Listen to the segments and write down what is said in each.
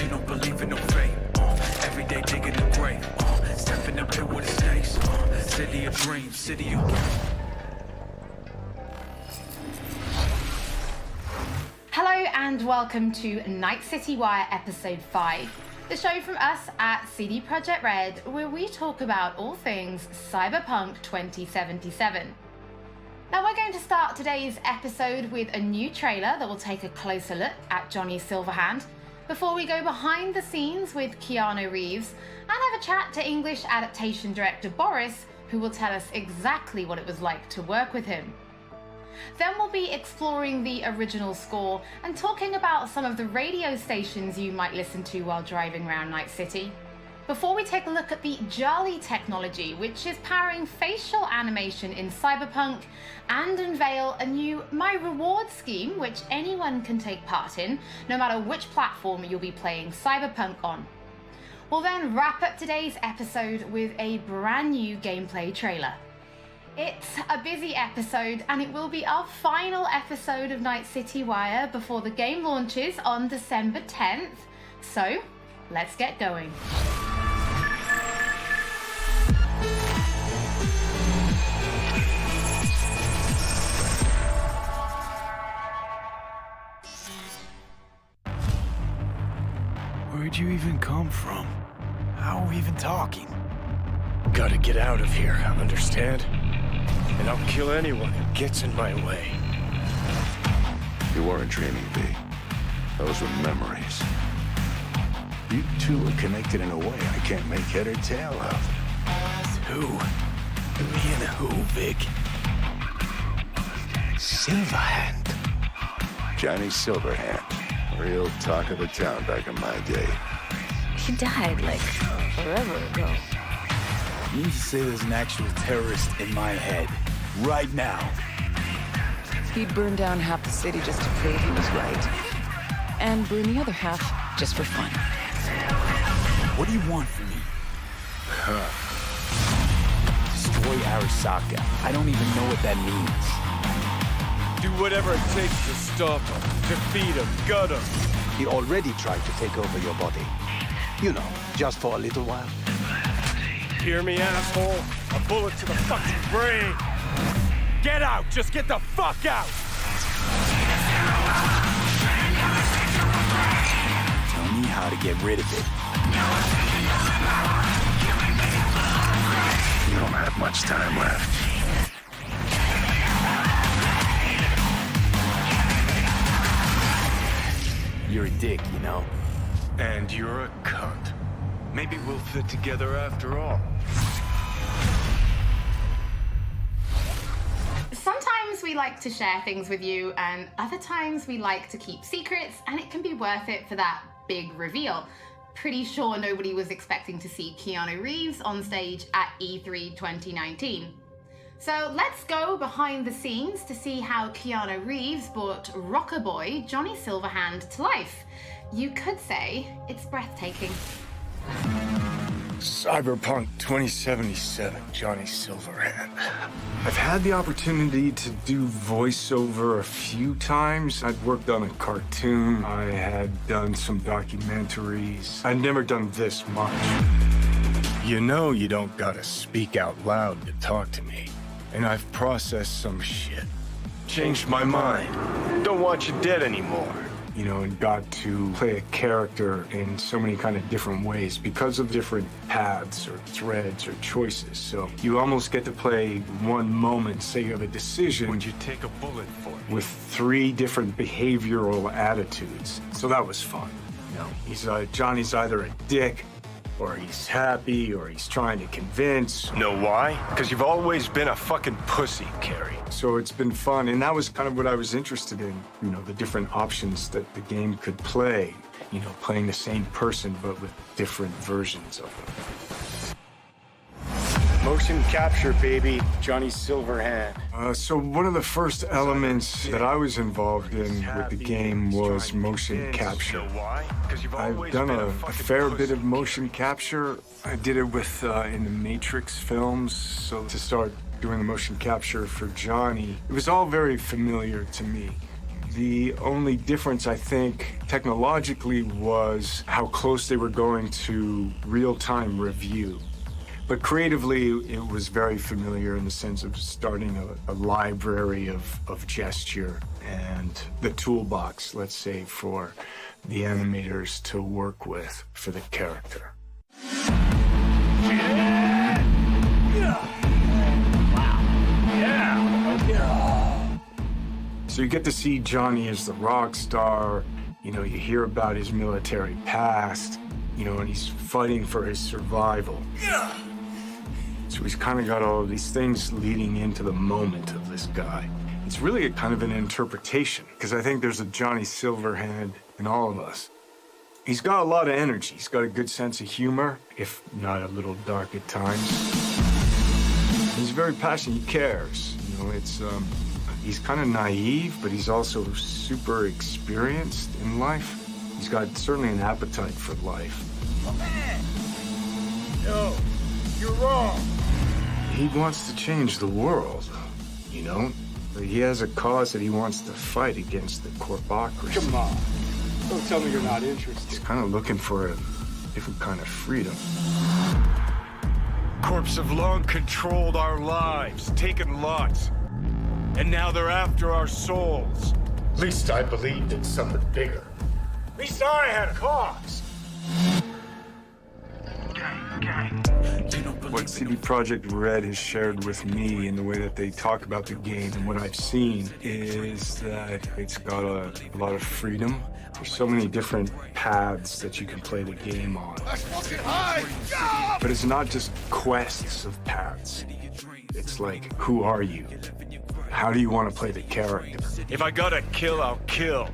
you don't believe in no fate. Every day digging the grave. Stepping up to what it takes. City of dreams, city of Hello and welcome to Night City Wire Episode 5, the show from us at CD Projekt Red, where we talk about all things Cyberpunk 2077. Now we're going to start today's episode with a new trailer that will take a closer look at Johnny Silverhand, before we go behind the scenes with Keanu Reeves and have a chat to English adaptation director Boris, who will tell us exactly what it was like to work with him. Then we'll be exploring the original score and talking about some of the radio stations you might listen to while driving around Night City, before we take a look at the Jolly technology, which is powering facial animation in Cyberpunk, and unveil a new My Reward scheme which anyone can take part in, no matter which platform you'll be playing Cyberpunk on. We'll then wrap up today's episode with a brand new gameplay trailer. It's a busy episode, and it will be our final episode of Night City Wire before the game launches on December 10th. So, let's get going. Where'd you even come from? How are we even talking? Gotta get out of here, understand? And I'll kill anyone who gets in my way. You weren't dreaming, B. Those were memories. You two are connected in a way I can't make head or tail of. Who? Me and who, Vic? Silverhand. Johnny Silverhand. Real talk of the town back in my day. He died, like, forever ago. You need to say there's an actual terrorist in my head. Right now. He'd burn down half the city just to prove he was right. And burn the other half just for fun. What do you want from me? Destroy Arasaka. I don't even know what that means. Do whatever it takes to stop him, defeat him, gut him. He already tried to take over your body. You know, just for a little while. Hear me, asshole? A bullet to the fucking brain. Get out! Just get the fuck out! Tell me how to get rid of it. You don't have much time left. You're a dick, you know? And you're a cunt. Maybe we'll fit together after all. Sometimes we like to share things with you, and other times we like to keep secrets, and it can be worth it for that big reveal. Pretty sure nobody was expecting to see Keanu Reeves on stage at E3 2019. So let's go behind the scenes to see how Keanu Reeves brought rocker boy Johnny Silverhand to life. You could say it's breathtaking. Cyberpunk 2077, Johnny Silverhand. I've had the opportunity to do voiceover a few times. I'd worked on a cartoon. I had done some documentaries. I'd never done this much. You know you don't gotta speak out loud to talk to me. And I've processed some shit. Changed my mind. Don't want you dead anymore. You know, and got to play a character in so many kind of different ways because of different paths or threads or choices. So you almost get to play one moment, say you have a decision. Would you take a bullet for me? With 3 different behavioral attitudes. So that was fun. You know, Johnny's either a dick, or he's happy, or he's trying to convince. Know why? Because you've always been a fucking pussy, Carrie. So it's been fun, and that was kind of what I was interested in. You know, the different options that the game could play. You know, playing the same person, but with different versions of them. Motion capture, baby. Johnny Silverhand. So one of the first elements that I was involved in with the game was motion capture. I've done a fair bit of motion capture. I did it with in the Matrix films. So to start doing the motion capture for Johnny, it was all very familiar to me. The only difference, I think, technologically was how close they were going to real-time review. But creatively, it was very familiar in the sense of starting a library of gesture and the toolbox, let's say, for the animators to work with for the character. So you get to see Johnny as the rock star, you know, you hear about his military past, you know, and he's fighting for his survival. So he's kind of got all of these things leading into the moment of this guy. It's really a kind of an interpretation, because I think there's a Johnny Silverhand in all of us. He's got a lot of energy. He's got a good sense of humor, if not a little dark at times. He's very passionate. He cares. You know, he's kind of naive, but he's also super experienced in life. He's got certainly an appetite for life. Oh, man! No, you're wrong. He wants to change the world, you know? He has a cause that he wants to fight against the corpocracy. Come on. Don't tell me you're not interested. He's kind of looking for a different kind of freedom. Corps have long controlled our lives, taken lots. And now they're after our souls. At least I believed in something bigger. At least I had a cause. What CD Projekt Red has shared with me in the way that they talk about the game and what I've seen is that it's got a lot of freedom. There's so many different paths that you can play the game on. But it's not just quests of paths. It's like, who are you? How do you want to play the character? If I gotta kill, I'll kill.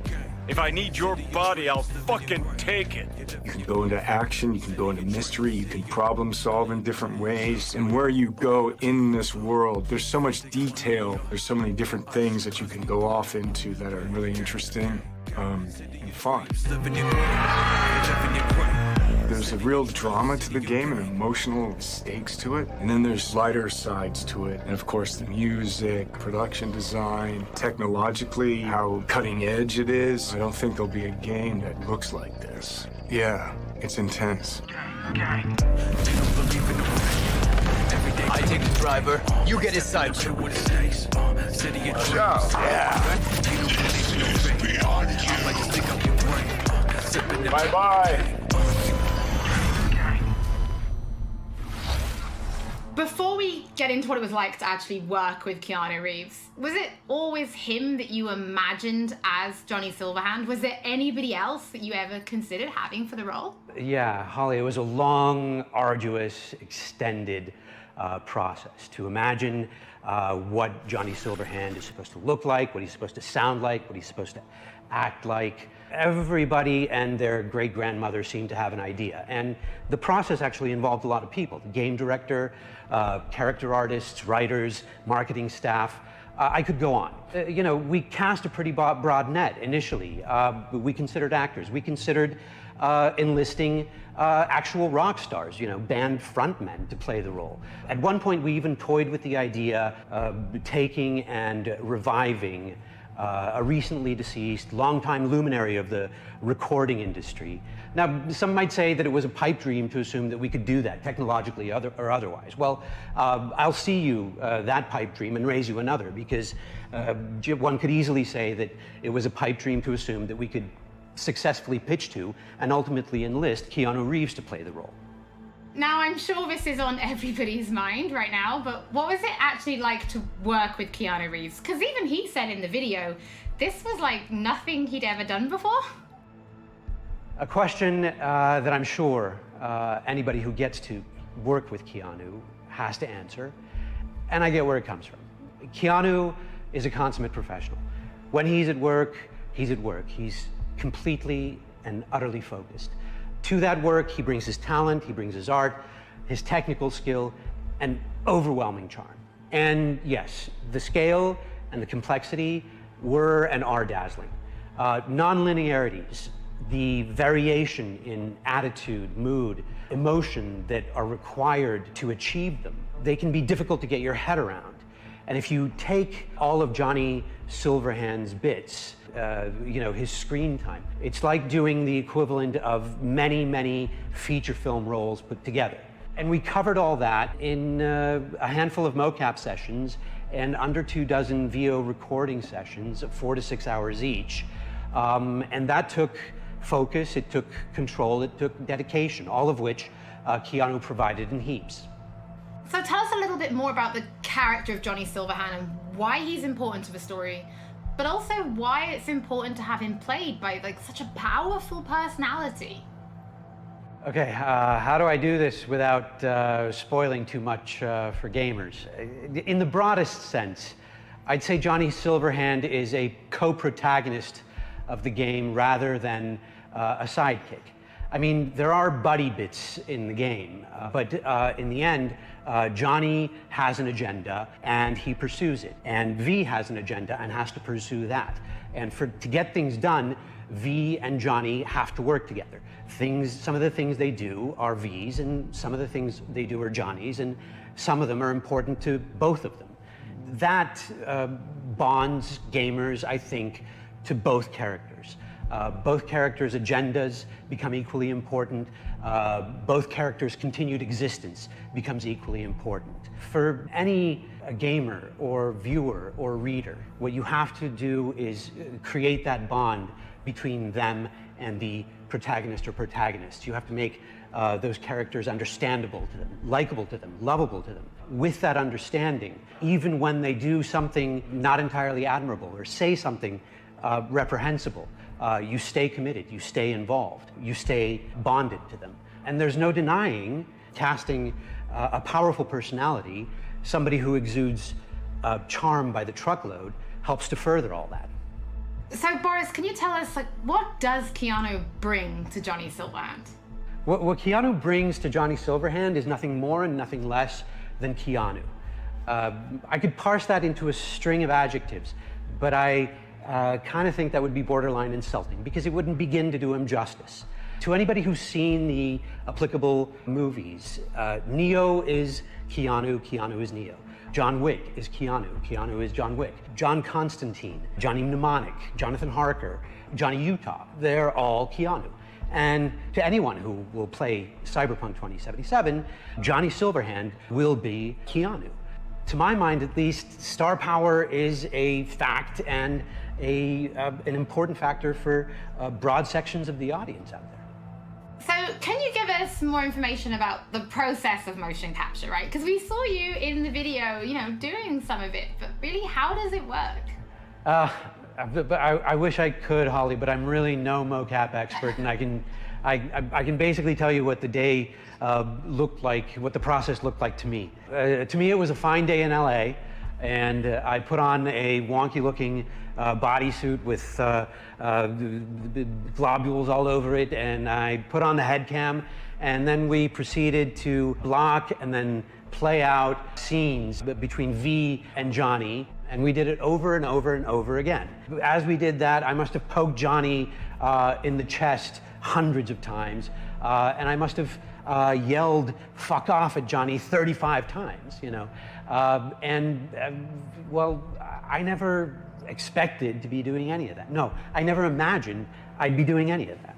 If I need your body, I'll fucking take it. You can go into action, you can go into mystery, you can problem solve in different ways. And where you go in this world, there's so much detail, there's so many different things that you can go off into that are really interesting and fun. There's a real drama to the game and emotional stakes to it. And then there's lighter sides to it. And of course, the music, production design, technologically, how cutting edge it is. I don't think there'll be a game that looks like this. Yeah, it's intense. I take the driver, you get his side. Bye-bye. Before we get into what it was like to actually work with Keanu Reeves, was it always him that you imagined as Johnny Silverhand? Was there anybody else that you ever considered having for the role? Yeah, Holly, it was a long, arduous, extended process to imagine what Johnny Silverhand is supposed to look like, what he's supposed to sound like, what he's supposed to act like. Everybody and their great-grandmother seemed to have an idea. And the process actually involved a lot of people. The game director, character artists, writers, marketing staff. I could go on. You know, we cast a pretty broad net initially. We considered actors. We considered enlisting actual rock stars, you know, band frontmen to play the role. At one point, we even toyed with the idea of taking and reviving a recently deceased, longtime luminary of the recording industry. Now, some might say that it was a pipe dream to assume that we could do that, technologically or otherwise. Well, I'll see you that pipe dream and raise you another, because one could easily say that it was a pipe dream to assume that we could successfully pitch to and ultimately enlist Keanu Reeves to play the role. Now, I'm sure this is on everybody's mind right now, but what was it actually like to work with Keanu Reeves? Because even he said in the video, this was like nothing he'd ever done before. A question that I'm sure anybody who gets to work with Keanu has to answer, and I get where it comes from. Keanu is a consummate professional. When he's at work, he's at work. He's completely and utterly focused. To that work, he brings his talent, he brings his art, his technical skill, and overwhelming charm. And yes, the scale and the complexity were and are dazzling. Non-linearities, the variation in attitude, mood, emotion that are required to achieve them, they can be difficult to get your head around. And if you take all of Johnny Silverhand's bits, his screen time. It's like doing the equivalent of many, many feature film roles put together. And we covered all that in a handful of mocap sessions and under 24 VO recording sessions of 4 to 6 hours each. And that took focus, it took control, it took dedication, all of which Keanu provided in heaps. So tell us a little bit more about the character of Johnny Silverhand and why he's important to the story, but also why it's important to have him played by such a powerful personality. Okay, how do I do this without spoiling too much for gamers? In the broadest sense, I'd say Johnny Silverhand is a co-protagonist of the game rather than a sidekick. I mean, there are buddy bits in the game, but in the end, Johnny has an agenda and he pursues it. And V has an agenda and has to pursue that. And to get things done, V and Johnny have to work together. Some of the things they do are V's and some of the things they do are Johnny's, and some of them are important to both of them. That bonds gamers, I think, to both characters. Both characters' agendas become equally important. Both characters' continued existence becomes equally important. For any gamer or viewer or reader, what you have to do is create that bond between them and the protagonist or protagonists. You have to make those characters understandable to them, likable to them, lovable to them. With that understanding, even when they do something not entirely admirable or say something reprehensible, you stay committed, you stay involved, you stay bonded to them. And there's no denying casting a powerful personality, somebody who exudes charm by the truckload, helps to further all that. So Boris, can you tell us, what does Keanu bring to Johnny Silverhand? What Keanu brings to Johnny Silverhand is nothing more and nothing less than Keanu. I could parse that into a string of adjectives, but I kind of think that would be borderline insulting because it wouldn't begin to do him justice. To anybody who's seen the applicable movies, Neo is Keanu, Keanu is Neo. John Wick is Keanu, Keanu is John Wick. John Constantine, Johnny Mnemonic, Jonathan Harker, Johnny Utah, they're all Keanu. And to anyone who will play Cyberpunk 2077, Johnny Silverhand will be Keanu. To my mind, at least, star power is a fact and an important factor for broad sections of the audience out there. So can you give us more information about the process of motion capture, right? Because we saw you in the video, doing some of it, but really, how does it work? I wish I could, Holly, but I'm really no mocap expert, and I can basically tell you what the day looked like, what the process looked like to me. To me, it was a fine day in LA, and I put on a wonky-looking bodysuit with globules all over it, and I put on the head cam, and then we proceeded to block and then play out scenes between V and Johnny, and we did it over and over and over again. As we did that, I must have poked Johnny in the chest hundreds of times, and I must have yelled "fuck off" at Johnny 35 times, well, I never expected to be doing any of that. No, I never imagined I'd be doing any of that.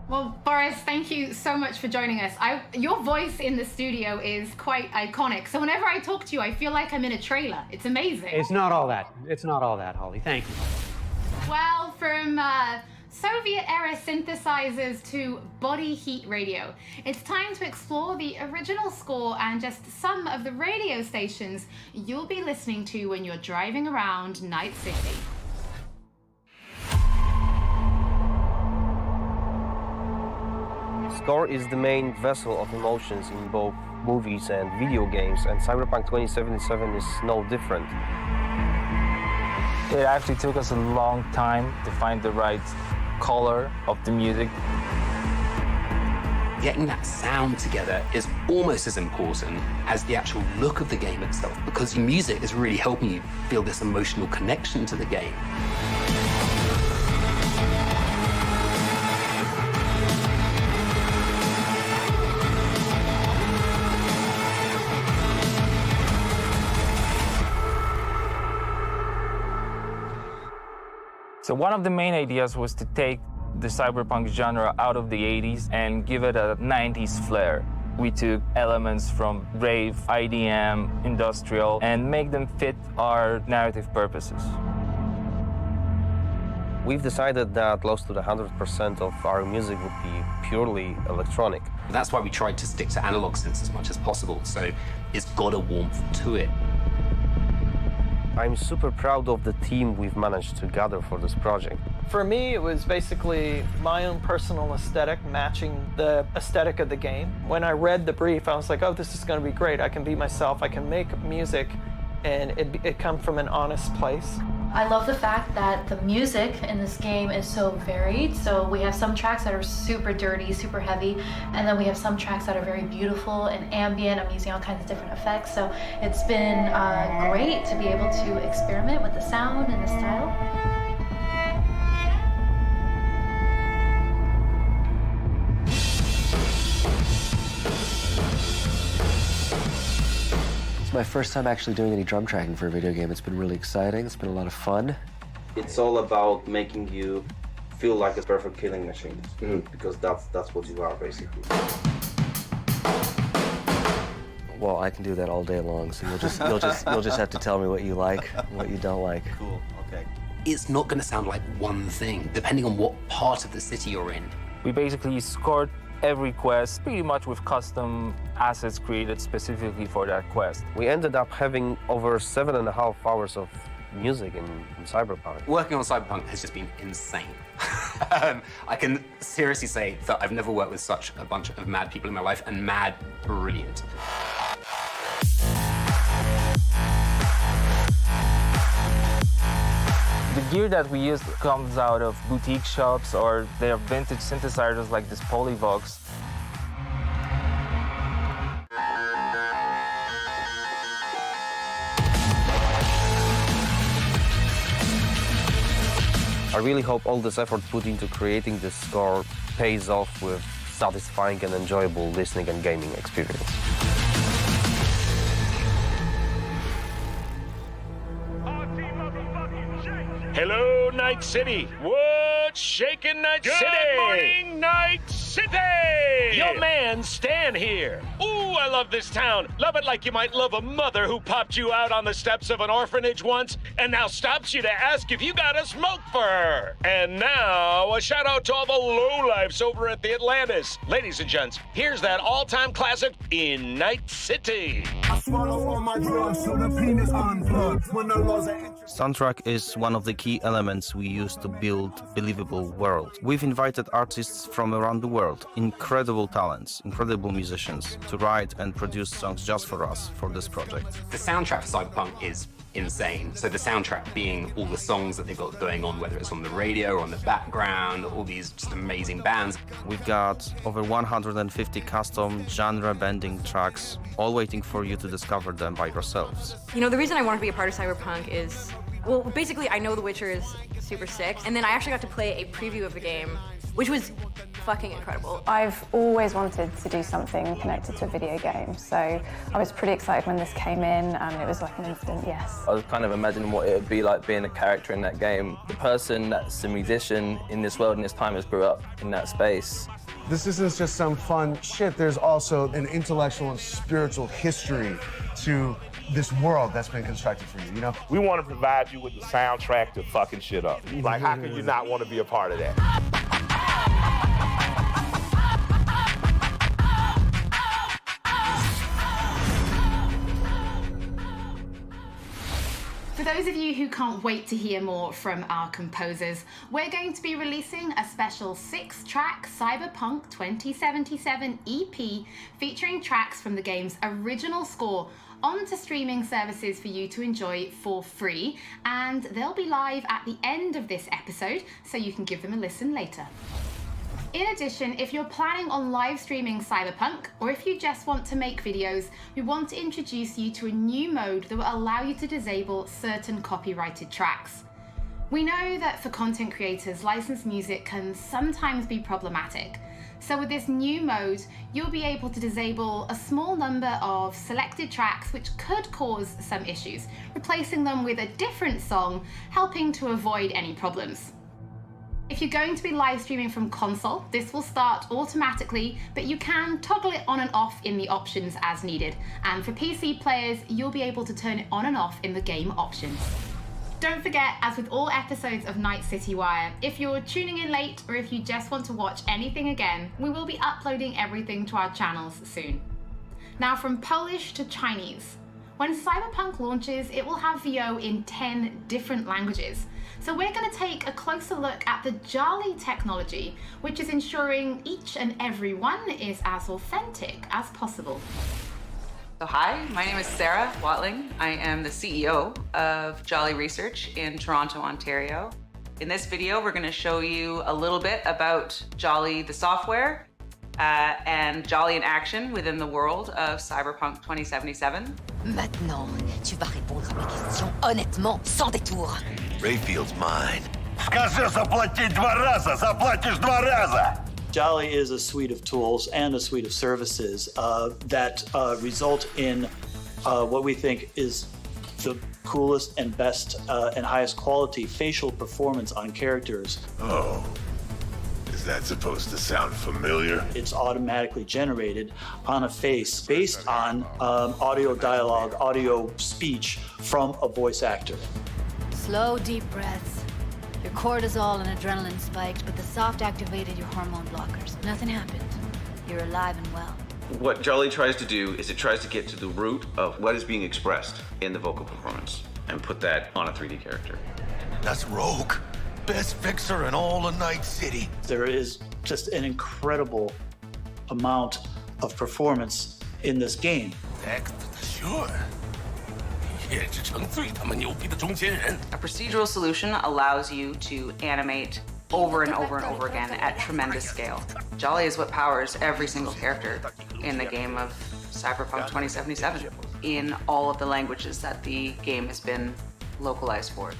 Well, Boris, thank you so much for joining us. Your voice in the studio is quite iconic. So whenever I talk to you, I feel like I'm in a trailer. It's amazing. It's not all that. It's not all that, Holly. Thank you. Well, from Soviet-era synthesizers to body heat radio, it's time to explore the original score and just some of the radio stations you'll be listening to when you're driving around Night City. Score is the main vessel of emotions in both movies and video games, and Cyberpunk 2077 is no different. It actually took us a long time to find the right color of the music. Getting that sound together is almost as important as the actual look of the game itself, because the music is really helping you feel this emotional connection to the game. So one of the main ideas was to take the cyberpunk genre out of the 80s and give it a 90s flair. We took elements from rave, IDM, industrial, and make them fit our narrative purposes. We've decided that close to the 100% of our music would be purely electronic. That's why we tried to stick to analog synths as much as possible, so it's got a warmth to it. I'm super proud of the team we've managed to gather for this project. For me, it was basically my own personal aesthetic matching the aesthetic of the game. When I read the brief, I was like, oh, this is going to be great. I can be myself. I can make music, and it comes from an honest place. I love the fact that the music in this game is so varied. So we have some tracks that are super dirty, super heavy, and then we have some tracks that are very beautiful and ambient. I'm using all kinds of different effects. So it's been great to be able to experiment with the sound and the style. It's my first time actually doing any drum tracking for a video game. It's been really exciting. It's been a lot of fun. It's all about making you feel like a perfect killing machine, because that's what you are basically. Well, I can do that all day long, so you'll just have to tell me what you like and what you don't like. Cool. Okay. It's not going to sound like one thing, depending on what part of the city you're in. We basically scored every quest pretty much with custom assets created specifically for that quest. We ended up having over 7.5 hours of music in Cyberpunk. Working on Cyberpunk has just been insane. I can seriously say that I've never worked with such a bunch of mad people in my life, and mad brilliant. The gear that we use comes out of boutique shops, or they are vintage synthesizers like this Polyvox. I really hope all this effort put into creating this score pays off with satisfying and enjoyable listening and gaming experience. Hello, Night City. What's shaking, Night City? Good morning, Night City! Your man, Stan here. Ooh, I love this town. Love it like you might love a mother who popped you out on the steps of an orphanage once and now stops you to ask if you got a smoke for her. And now, a shout out to all the lowlifes over at the Atlantis. Ladies and gents, here's that all-time classic in Night City. I swallow all my drugs so the penis unplugged when the laws are Soundtrack is one of the key elements we use to build believable world. We've invited artists from around the world, incredible talents, incredible musicians, to write and produce songs just for us for this project. The soundtrack for Cyberpunk is insane. So the soundtrack being all the songs that they've got going on, whether it's on the radio or on the background, all these just amazing bands. We've got over 150 custom genre-bending tracks, all waiting for you to discover them by yourselves. You know, the reason I wanted to be a part of Cyberpunk is, well, basically I know The Witcher is super sick, and then I actually got to play a preview of the game, which was fucking incredible. I've always wanted to do something connected to a video game, so I was pretty excited when this came in, and it was like an instant yes. I was kind of imagining what it would be like being a character in that game. The person that's a musician in this world and this time has grew up in that space. This isn't just some fun shit, there's also an intellectual and spiritual history to this world that's been constructed for you, you know? We want to provide you with the soundtrack to fucking shit up. Like, how could you not want to be a part of that? For those of you who can't wait to hear more from our composers, we're going to be releasing a special 6-track Cyberpunk 2077 EP featuring tracks from the game's original score onto streaming services for you to enjoy for free, and they'll be live at the end of this episode, so you can give them a listen later. In addition, if you're planning on live streaming Cyberpunk, or if you just want to make videos, we want to introduce you to a new mode that will allow you to disable certain copyrighted tracks. We know that for content creators, licensed music can sometimes be problematic. So with this new mode, you'll be able to disable a small number of selected tracks which could cause some issues, replacing them with a different song, helping to avoid any problems. If you're going to be live streaming from console, this will start automatically, but you can toggle it on and off in the options as needed. And for PC players, you'll be able to turn it on and off in the game options. Don't forget, as with all episodes of Night City Wire, if you're tuning in late or if you just want to watch anything again, we will be uploading everything to our channels soon. Now, from Polish to Chinese. When Cyberpunk launches, it will have VO in 10 different languages. So we're going to take a closer look at the Jolly technology, which is ensuring each and every one is as authentic as possible. So hi, my name is Sarah Watling. I am the CEO of Jolly Research in Toronto, Ontario. In this video, we're going to show you a little bit about Jolly, the software, and Jolly in action within the world of Cyberpunk 2077. Maintenant, tu vas répondre à mes questions honnêtement, sans détour. Rayfield's mine. Скажи заплатить 2 раза, заплатишь 2 раза! Jolly is a suite of tools and a suite of services that result in what we think is the coolest and best and highest quality facial performance on characters. Oh, is that supposed to sound familiar? It's automatically generated on a face based on audio dialogue, audio speech from a voice actor. Slow, deep breaths. Your cortisol and adrenaline spiked, but the soft activated your hormone blockers. Nothing happened. You're alive and well. What Jolly tries to do is it tries to get to the root of what is being expressed in the vocal performance and put that on a 3D character. That's Rogue. Best fixer in all of Night City. There is just an incredible amount of performance in this game. Sure. A procedural solution allows you to animate over and over and over again at tremendous scale. Jolly is what powers every single character in the game of Cyberpunk 2077 in all of the languages that the game has been localized for.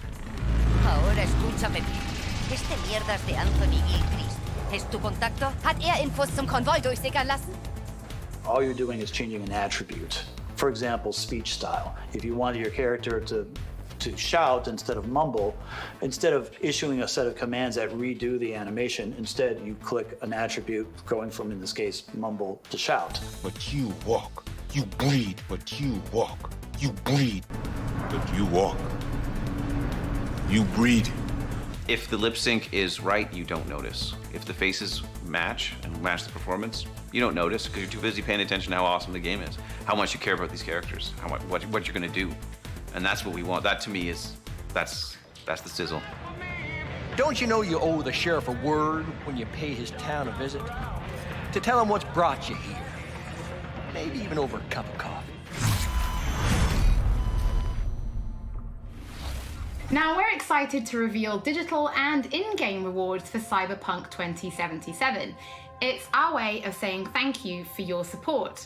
Ahora escúchame bien. Este mierdas de Anthony Gilchrist. ¿Es tu contacto? Hat Infos zum Konvoi durchsickern lassen? All you're doing is changing an attribute. For example, speech style. If you wanted your character to shout instead of mumble, instead of issuing a set of commands that redo the animation, instead you click an attribute going from, in this case, mumble to shout. But you walk. You bleed, but you walk. You bleed, but you walk. You breathe. If the lip sync is right, you don't notice. If the faces match and match the performance, you don't notice because you're too busy paying attention to how awesome the game is, how much you care about these characters, what you're gonna do. And that's what we want. That to me is, that's the sizzle. Don't you know you owe the sheriff a word when you pay his town a visit? To tell him what's brought you here. Maybe even over a cup of coffee. Now we're excited to reveal digital and in-game rewards for Cyberpunk 2077. It's our way of saying thank you for your support.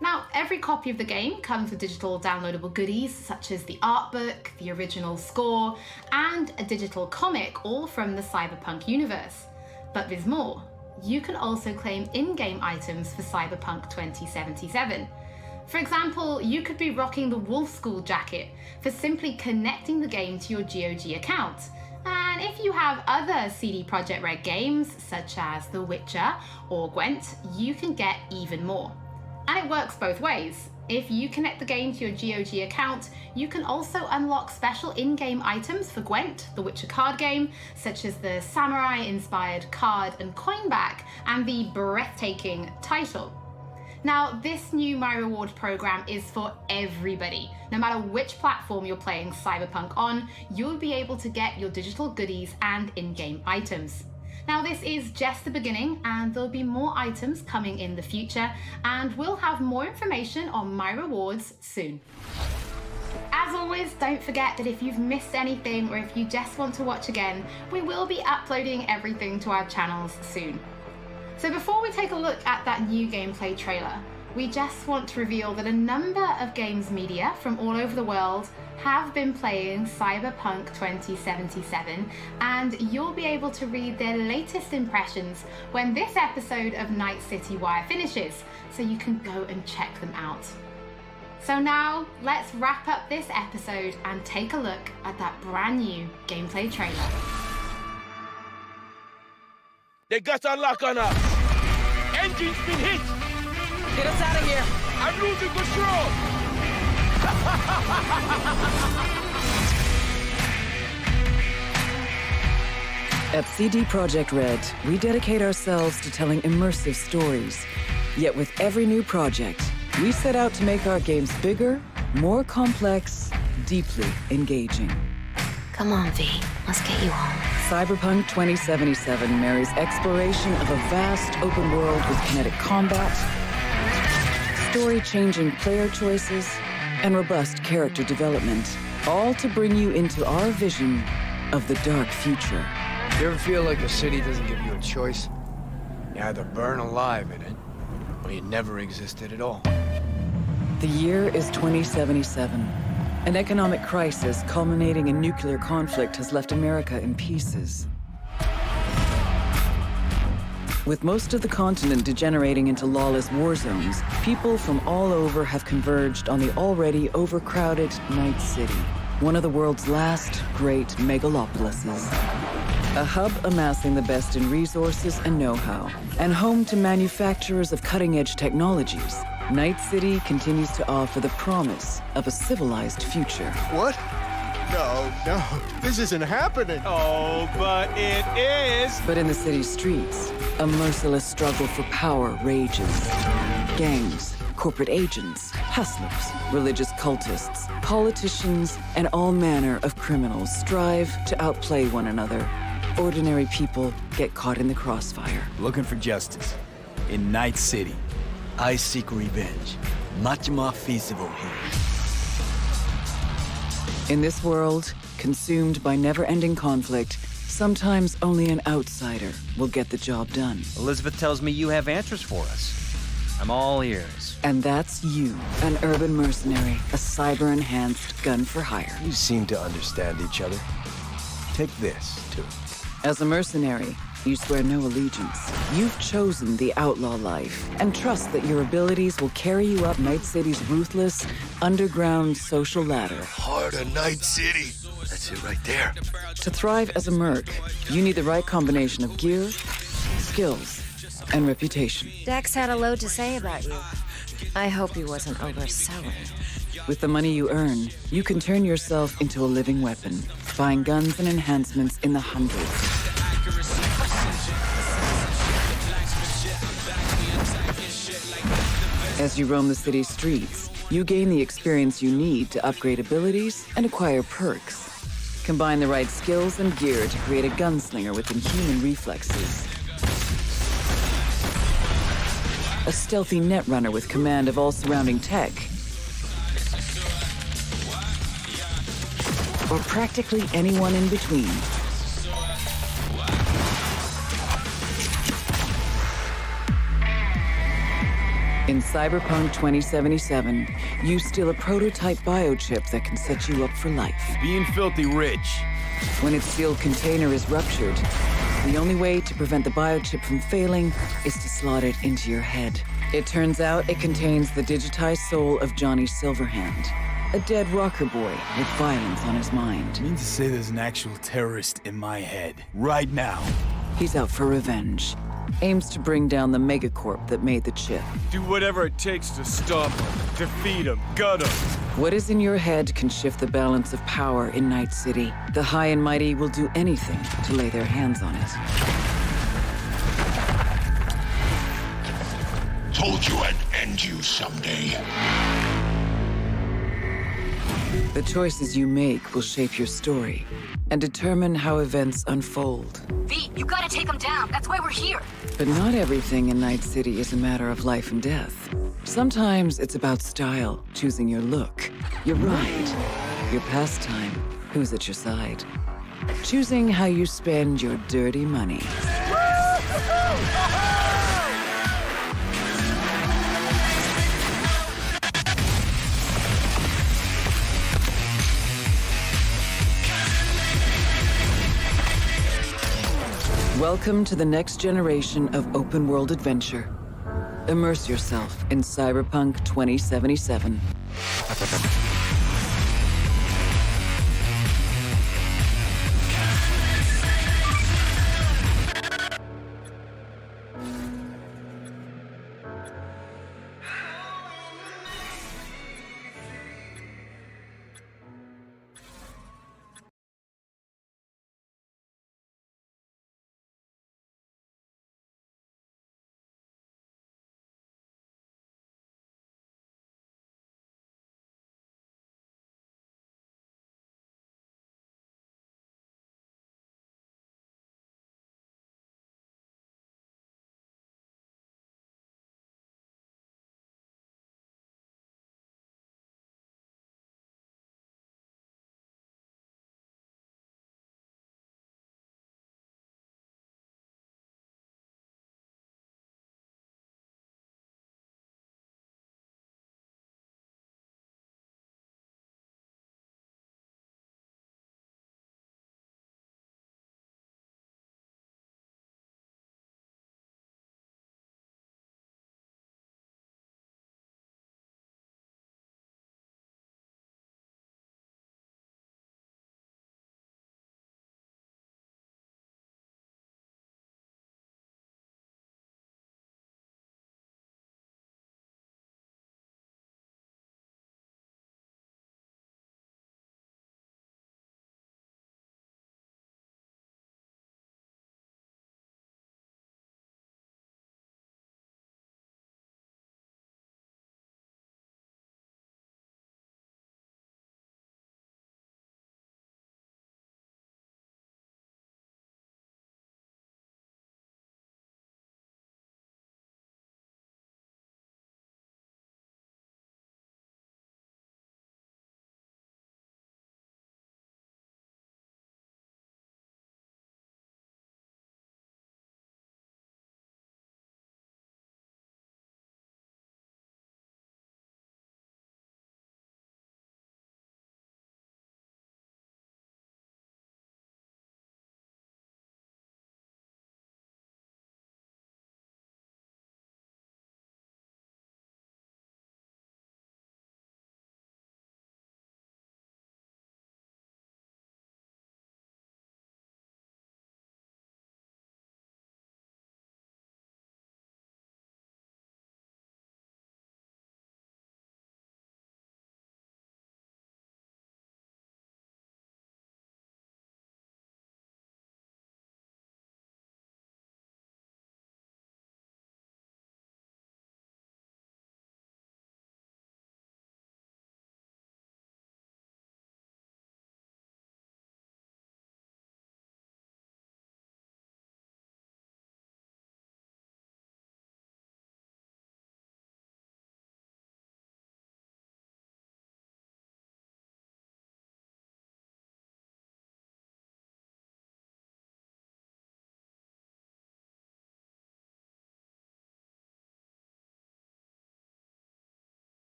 Now, every copy of the game comes with digital downloadable goodies such as the art book, the original score, and a digital comic, all from the Cyberpunk universe. But there's more. You can also claim in-game items for Cyberpunk 2077. For example, you could be rocking the Wolf School jacket for simply connecting the game to your GOG account. And if you have other CD Projekt Red games, such as The Witcher or Gwent, you can get even more. And it works both ways. If you connect the game to your GOG account, you can also unlock special in-game items for Gwent, the Witcher card game, such as the samurai-inspired card and coin back, and the breathtaking title. Now, this new My Rewards program is for everybody. No matter which platform you're playing Cyberpunk on, you'll be able to get your digital goodies and in-game items. Now, this is just the beginning, and there'll be more items coming in the future, and we'll have more information on My Rewards soon. As always, don't forget that if you've missed anything or if you just want to watch again, we will be uploading everything to our channels soon. So before we take a look at that new gameplay trailer, we just want to reveal that a number of games media from all over the world have been playing Cyberpunk 2077, and you'll be able to read their latest impressions when this episode of Night City Wire finishes, so you can go and check them out. So now, let's wrap up this episode and take a look at that brand new gameplay trailer. They got a lock on us. Engine's been hit. Get us out of here. I'm losing control. At CD Projekt Red, we dedicate ourselves to telling immersive stories. Yet with every new project, we set out to make our games bigger, more complex, deeply engaging. Come on, V. Let's get you home. Cyberpunk 2077 marries exploration of a vast open world with kinetic combat, story-changing player choices, and robust character development, all to bring you into our vision of the dark future. You ever feel like a city doesn't give you a choice? You either burn alive in it, or you never existed at all. The year is 2077. An economic crisis culminating in nuclear conflict has left America in pieces. With most of the continent degenerating into lawless war zones, people from all over have converged on the already overcrowded Night City, one of the world's last great megalopolises. A hub amassing the best in resources and know-how, and home to manufacturers of cutting-edge technologies, Night City continues to offer the promise of a civilized future. What? No, this isn't happening. Oh, but it is. But in the city's streets, a merciless struggle for power rages. Gangs, corporate agents, hustlers, religious cultists, politicians, and all manner of criminals strive to outplay one another. Ordinary people get caught in the crossfire. Looking for justice. In Night City, I seek revenge. Much more feasible here. In this world, consumed by never-ending conflict, sometimes only an outsider will get the job done. Elizabeth tells me you have answers for us. I'm all ears. And that's you, an urban mercenary, a cyber-enhanced gun for hire. We seem to understand each other. Take this, too. As a mercenary, you swear no allegiance. You've chosen the outlaw life and trust that your abilities will carry you up Night City's ruthless, underground social ladder. Heart of Night City. That's it right there. To thrive as a merc, you need the right combination of gear, skills, and reputation. Dex had a load to say about you. I hope he wasn't overselling. With the money you earn, you can turn yourself into a living weapon, buying guns and enhancements in the hundreds. As you roam the city's streets, you gain the experience you need to upgrade abilities and acquire perks. Combine the right skills and gear to create a gunslinger with inhuman reflexes. A stealthy netrunner with command of all surrounding tech. Or practically anyone in between. In Cyberpunk 2077, you steal a prototype biochip that can set you up for life. Being filthy rich. When its sealed container is ruptured, the only way to prevent the biochip from failing is to slot it into your head. It turns out it contains the digitized soul of Johnny Silverhand, a dead rocker boy with violence on his mind. You mean to say there's an actual terrorist in my head, right now? He's out for revenge. Aims to bring down the megacorp that made the chip. Do whatever it takes to stop him, defeat him, gut him. What is in your head can shift the balance of power in Night City. The high and mighty will do anything to lay their hands on it. Told you I'd end you someday. The choices you make will shape your story and determine how events unfold. V, you gotta take him down. That's why we're here. But not everything in Night City is a matter of life and death. Sometimes it's about style, choosing your look, your ride, your pastime, who's at your side. Choosing how you spend your dirty money. Welcome to the next generation of open-world adventure. Immerse yourself in Cyberpunk 2077.